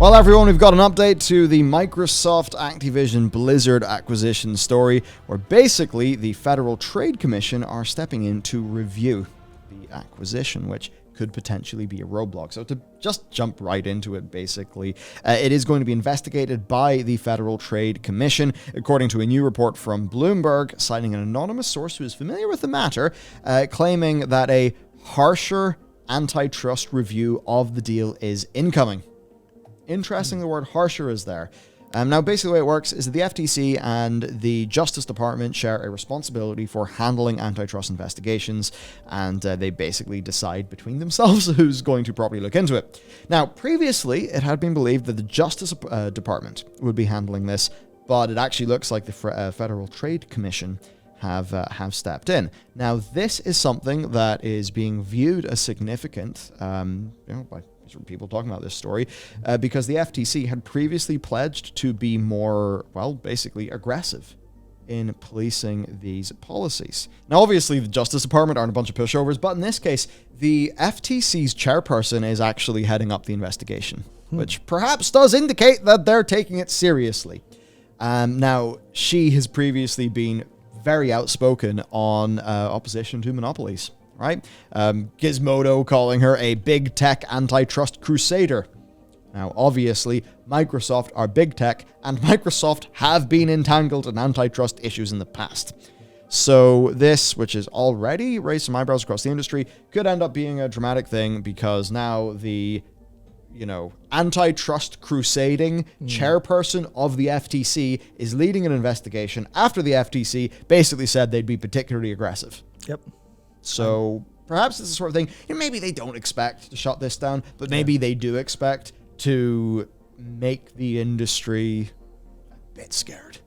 Well, everyone, we've got an update to the Microsoft Activision Blizzard acquisition story, where basically the Federal Trade Commission are stepping in to review the acquisition, which could potentially be a roadblock. So to just jump right into it, basically, it is going to be investigated by the Federal Trade Commission, according to a new report from Bloomberg, citing an anonymous source who is familiar with the matter, claiming that a harsher antitrust review of the deal is incoming. Interesting, the word harsher is there. Now, basically the way it works is that the FTC and the Justice Department share a responsibility for handling antitrust investigations, and they basically decide between themselves who's going to properly look into it. Now, previously, it had been believed that the Justice Department would be handling this, but it actually looks like the Federal Trade Commission have stepped in. Now, this is something that is being viewed as significant, by people talking about this story, because the FTC had previously pledged to be more, basically aggressive in policing these policies. Now, obviously, the Justice Department aren't a bunch of pushovers, but in this case, the FTC's chairperson is actually heading up the investigation, which perhaps does indicate that they're taking it seriously. Now, she has previously been very outspoken on opposition to monopolies. Right? Gizmodo calling her a big tech antitrust crusader. Now, obviously, Microsoft are big tech, and Microsoft have been entangled in antitrust issues in the past. So this, which is already raised some eyebrows across the industry, could end up being a dramatic thing, because now the, antitrust crusading chairperson of the FTC is leading an investigation after the FTC basically said they'd be particularly aggressive. Yep. So perhaps it's the sort of thing, maybe they don't expect to shut this down, but maybe they do expect to make the industry a bit scared.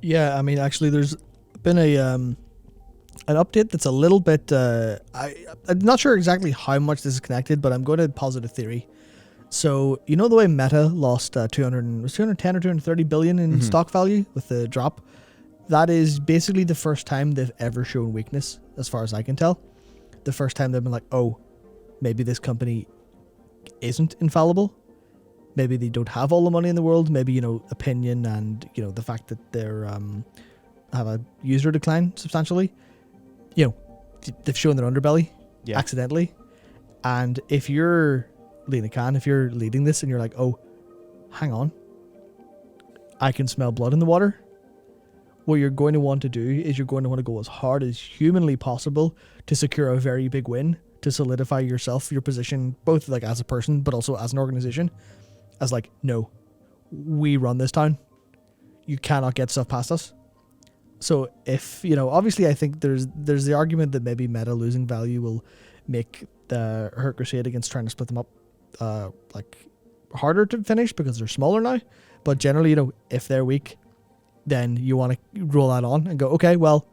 Yeah, I mean, actually, there's been an update that's a little bit, I'm not sure exactly how much this is connected, but I'm going to posit a theory. So, the way Meta lost 210 or 230 billion in stock value with the drop? That is basically the first time they've ever shown weakness, as far as I can tell. The first time they've been like, oh, maybe this company isn't infallible. Maybe they don't have all the money in the world. Maybe, opinion and, the fact that they're have a user decline substantially. They've shown their underbelly accidentally. And if you're Lena Khan, if you're leading this and you're like, oh, hang on, I can smell blood in the water. What you're going to want to do is you're going to want to go as hard as humanly possible to secure a very big win, to solidify yourself, your position, both like as a person, but also as an organization, as like, no, we run this town. You cannot get stuff past us. So if, obviously I think there's the argument that maybe Meta losing value will make her crusade against trying to split them up harder to finish because they're smaller now. But generally, if they're weak, then you want to roll that on and go, okay, well,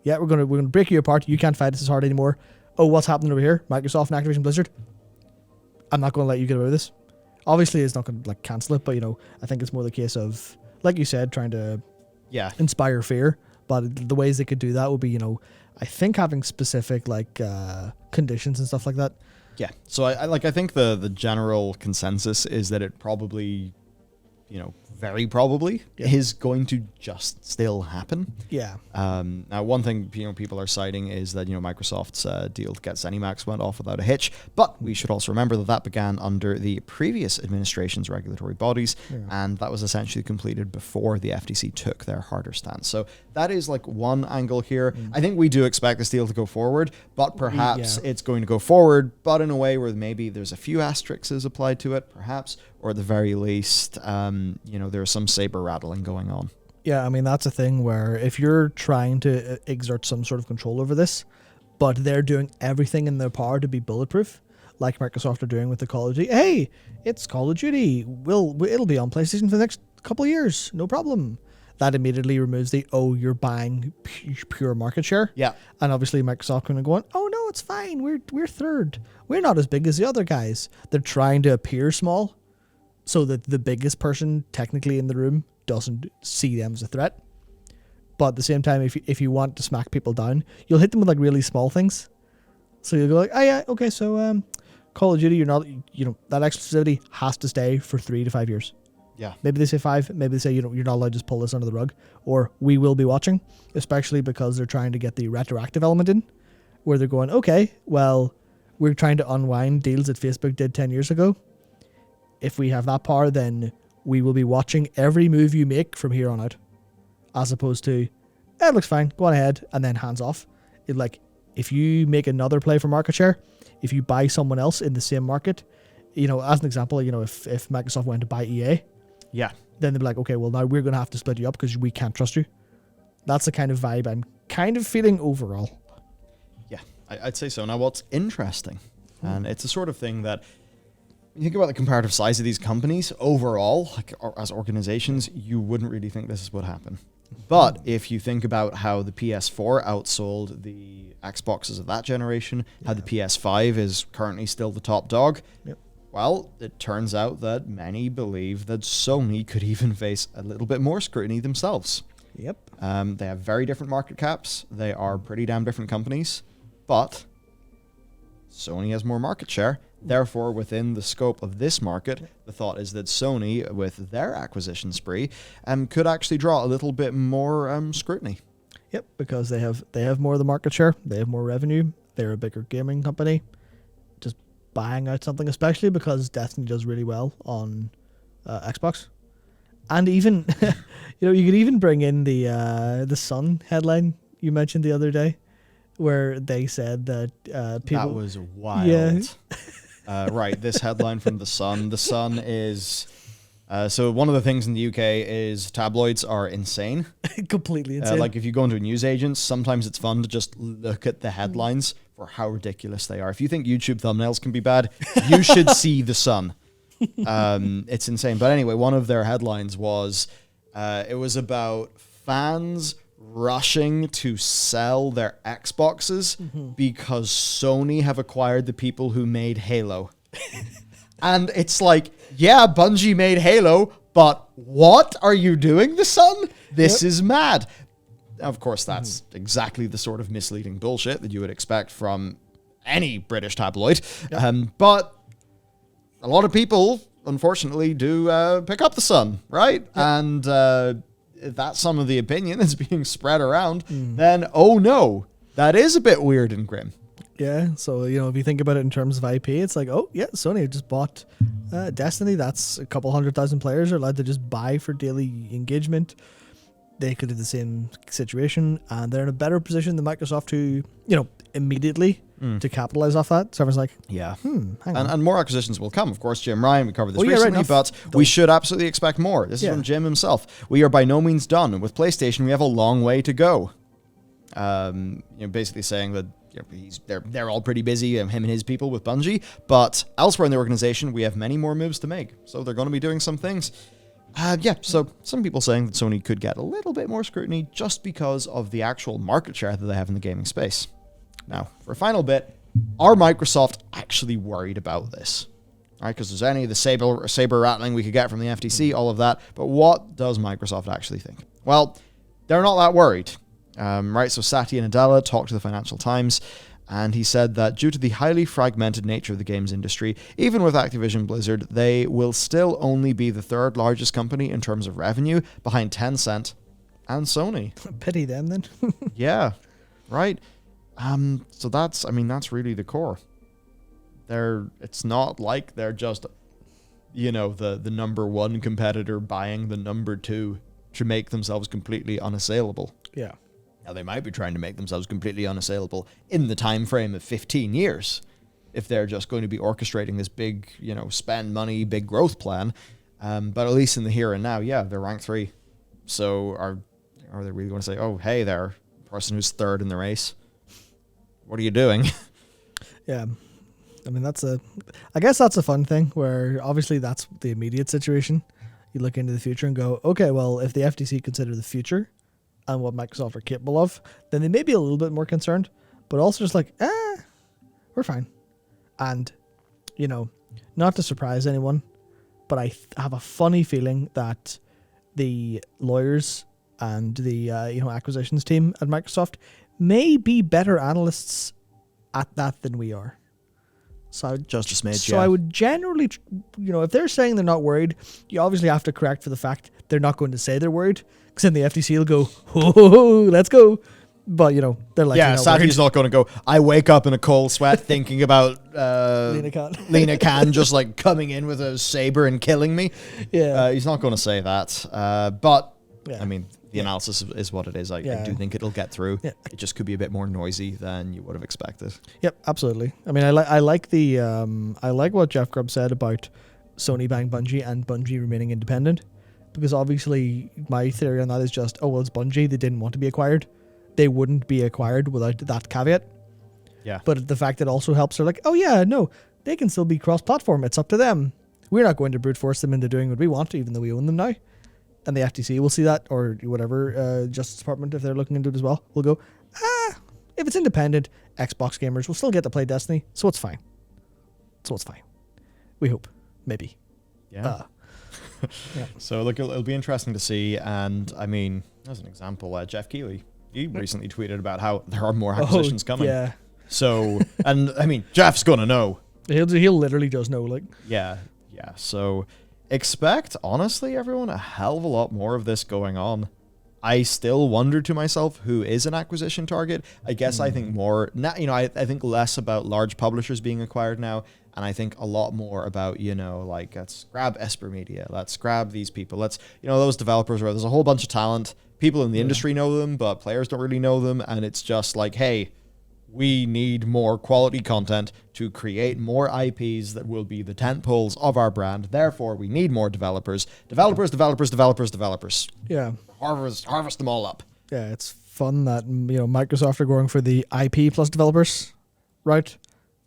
yeah, we're gonna break you apart. You can't fight us as hard anymore. Oh, what's happening over here? Microsoft and Activision Blizzard. I'm not going to let you get away with this. Obviously, it's not going to cancel it, but I think it's more the case of, like you said, trying to inspire fear. But the ways they could do that would be, I think having specific conditions and stuff like that. Yeah. So I think the general consensus is that it probably, very probably is going to just still happen. Yeah. Now, one thing people are citing is that Microsoft's deal to get ZeniMax went off without a hitch, but we should also remember that began under the previous administration's regulatory bodies, and that was essentially completed before the FTC took their harder stance. So that is one angle here. I think we do expect this deal to go forward, but perhaps it's going to go forward, but in a way where maybe there's a few asterisks applied to it, perhaps, or at the very least, there's some saber rattling going on. Yeah, I mean, that's a thing where if you're trying to exert some sort of control over this, but they're doing everything in their power to be bulletproof, like Microsoft are doing with the Call of Duty. Hey, it's Call of Duty. It'll be on PlayStation for the next couple of years. No problem. That immediately removes you're buying pure market share. Yeah. And obviously Microsoft kind of going, oh no, it's fine. We're third. We're not as big as the other guys. They're trying to appear small so that the biggest person technically in the room doesn't see them as a threat. But at the same time, if you want to smack people down, you'll hit them with really small things. So you'll go oh yeah, okay, so Call of Duty, you're not, that exclusivity has to stay for 3 to 5 years. Yeah. Maybe they say 5. Maybe they say, you're not allowed to just pull this under the rug. Or we will be watching, especially because they're trying to get the retroactive element in, where they're going, okay, well, we're trying to unwind deals that Facebook did 10 years ago. If we have that power, then we will be watching every move you make from here on out. As opposed to, it looks fine, go on ahead, and then hands off. If you make another play for market share, if you buy someone else in the same market, as an example, if Microsoft went to buy EA, yeah, then they'd be like, okay, well, now we're going to have to split you up because we can't trust you. That's the kind of vibe I'm kind of feeling overall. Yeah, I'd say so. Now, what's interesting, and it's the sort of thing that, when you think about the comparative size of these companies, overall, as organizations, you wouldn't really think this would happen. But if you think about how the PS4 outsold the Xboxes of that generation, how the PS5 is currently still the top dog, well, it turns out that many believe that Sony could even face a little bit more scrutiny themselves. Yep. They have very different market caps. They are pretty damn different companies. But Sony has more market share. Therefore, within the scope of this market, the thought is that Sony, with their acquisition spree, could actually draw a little bit more scrutiny. Yep, because they have more of the market share. They have more revenue. They're a bigger gaming company. Just buying out something, especially because Destiny does really well on Xbox. And even, you could even bring in the Sun headline you mentioned the other day, where they said that people... That was wild. Yeah. Right, this headline from The Sun. The Sun is... so one of the things in the UK is tabloids are insane. Completely insane. If you go into a newsagent, sometimes it's fun to just look at the headlines for how ridiculous they are. If you think YouTube thumbnails can be bad, you should see The Sun. It's insane. But anyway, one of their headlines was, it was about fans rushing to sell their Xboxes because Sony have acquired the people who made Halo. And it's like, yeah, Bungie made Halo, but what are you doing, The Sun? This is mad. Of course, that's exactly the sort of misleading bullshit that you would expect from any British tabloid. But a lot of people, unfortunately, do pick up The Sun, right? And if that's some of the opinion that's being spread around, then, oh no, that is a bit weird and grim. Yeah, so, if you think about it in terms of IP, it's like, oh, yeah, Sony just bought Destiny. That's a couple 100,000 players are allowed to just buy for daily engagement. They could do the same situation, and they're in a better position than Microsoft to, immediately to capitalize off that. So everyone's like, yeah. hang on. And more acquisitions will come. Of course, Jim Ryan, we covered this right recently, enough. but we should absolutely expect more. This is from Jim himself. We are by no means done. With PlayStation, we have a long way to go. Basically saying that they're all pretty busy, him and his people with Bungie, but elsewhere in the organization, we have many more moves to make. So they're going to be doing some things. So some people saying that Sony could get a little bit more scrutiny just because of the actual market share that they have in the gaming space. Now, for a final bit, are Microsoft actually worried about this? All right, because there's any of the saber rattling we could get from the FTC, all of that, but what does Microsoft actually think? Well, they're not that worried. Right, so Satya Nadella talked to the Financial Times, and he said that due to the highly fragmented nature of the games industry, even with Activision Blizzard, they will still only be the third largest company in terms of revenue, behind Tencent and Sony. Pity them then. Yeah, right. So that's really the core. It's not like they're just, the number one competitor buying the number two to make themselves completely unassailable. Yeah. Now, they might be trying to make themselves completely unassailable in the time frame of 15 years if they're just going to be orchestrating this big, spend money, big growth plan. But at least in the here and now, yeah, they're ranked 3. So are they really going to say, oh, hey there, person who's third in the race, what are you doing? Yeah. I guess that's a fun thing where obviously that's the immediate situation. You look into the future and go, okay, well, if the FTC consider the future and what Microsoft are capable of, then they may be a little bit more concerned, but also just like, we're fine. And, not to surprise anyone, but I have a funny feeling that the lawyers and the, acquisitions team at Microsoft may be better analysts at that than we are. So Just a smidge, So yeah. I would generally, if they're saying they're not worried, you obviously have to correct for the fact they're not going to say they're worried, because then the FTC will go, ho, let's go. But, they're like, Yeah, Sathi's not going to go, I wake up in a cold sweat thinking about Lena Khan just like coming in with a saber and killing me. Yeah. He's not going to say that. But, Yeah. I mean, the analysis is what it is. I do think it'll get through. Yeah. It just could be a bit more noisy than you would have expected. Yep, absolutely. I mean, I like I like what Jeff Grubb said about Sony buying Bungie and Bungie remaining independent, because obviously my theory on that is just, oh, well, it's Bungie. They didn't want to be acquired. They wouldn't be acquired without that caveat. Yeah. But the fact that also helps, they're like, oh yeah, no, they can still be cross-platform. It's up to them. We're not going to brute force them into doing what we want, even though we own them now. And the FTC will see that, or whatever, Justice Department, if they're looking into it as well, will go, if it's independent, Xbox gamers will still get to play Destiny, so it's fine. We hope. Maybe. Yeah. Yeah. So, look, it'll be interesting to see. And, I mean, as an example, Jeff Keighley, he recently tweeted about how there are more acquisitions coming. Yeah. So, and, I mean, Jeff's going to know. He'll literally just know, like. Yeah. So, expect, honestly, everyone, a hell of a lot more of this going on. I still wonder to myself who is an acquisition target. I guess I think more, I think less about large publishers being acquired now, and I think a lot more about, like, let's grab Esper Media, let's grab these people, let's, those developers where there's a whole bunch of talent, people in the industry know them, but players don't really know them, and it's just like, hey, we need more quality content to create more IPs that will be the tentpoles of our brand. Therefore, we need more developers. Developers. Yeah. Harvest them all up. Yeah, it's fun that, Microsoft are going for the IP plus developers, right?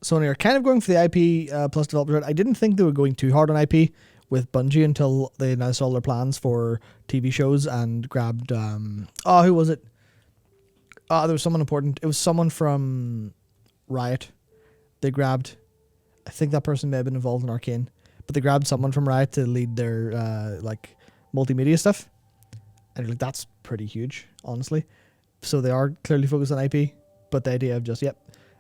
Sony are kind of going for the IP plus developers, right? I didn't think they were going too hard on IP with Bungie until they announced all their plans for TV shows and grabbed, who was it? There was someone important. It was someone from Riot. They grabbed, I think that person may have been involved in Arcane, but they grabbed someone from Riot to lead their multimedia stuff. And you're like, that's pretty huge, honestly. So they are clearly focused on IP, but the idea of just,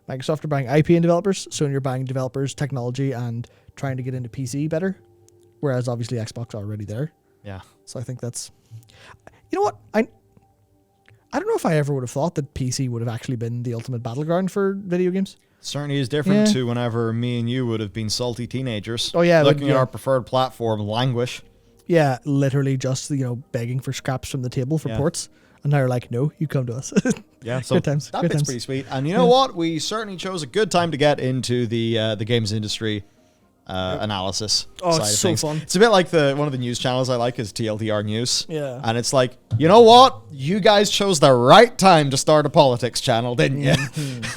Microsoft are buying IP and developers, Sony are buying developers, technology, and trying to get into PC better, whereas obviously Xbox are already there. Yeah. So I think that's, you know what, I don't know if I ever would have thought that PC would have actually been the ultimate battleground for video games. Certainly is different to whenever me and you would have been salty teenagers. Oh, yeah. Looking at our preferred platform languish. Yeah, literally just, begging for scraps from the table for ports. And now you're like, no, you come to us. Yeah, so good times. That bit's pretty sweet. And you know what? We certainly chose a good time to get into the games industry analysis side it's of so things. fun. It's a bit like one of the news channels I like is TLDR News. Yeah. And it's like, you know what? You guys chose the right time to start a politics channel, didn't you?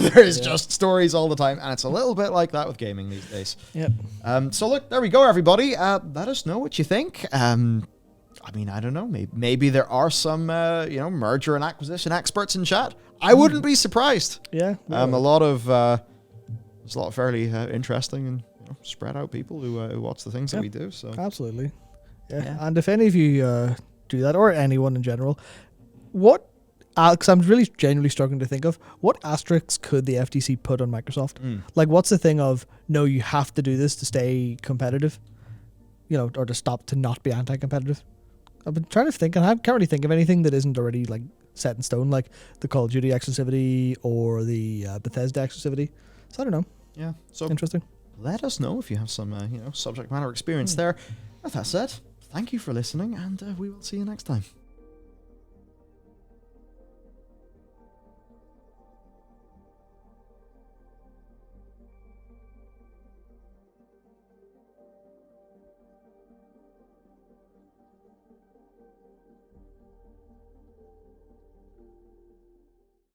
There's just stories all the time. And it's a little bit like that with gaming these days. Yep. So look, there we go, everybody. Let us know what you think. I mean, I don't know. Maybe there are some, merger and acquisition experts in chat. I wouldn't be surprised. Yeah. There's a lot of fairly interesting and spread out people who watch the things that we do. So absolutely. Yeah. And if any of you do that, or anyone in general, what? Because I'm really genuinely struggling to think of what asterisks could the FTC put on Microsoft. Like, what's the thing of no, you have to do this to stay competitive, or to stop to not be anti-competitive. I've been trying to think, and I can't really think of anything that isn't already like set in stone, like the Call of Duty exclusivity or the Bethesda exclusivity. So I don't know. Yeah. So interesting. Let us know if you have some, subject matter experience there. With that said, thank you for listening, and we will see you next time.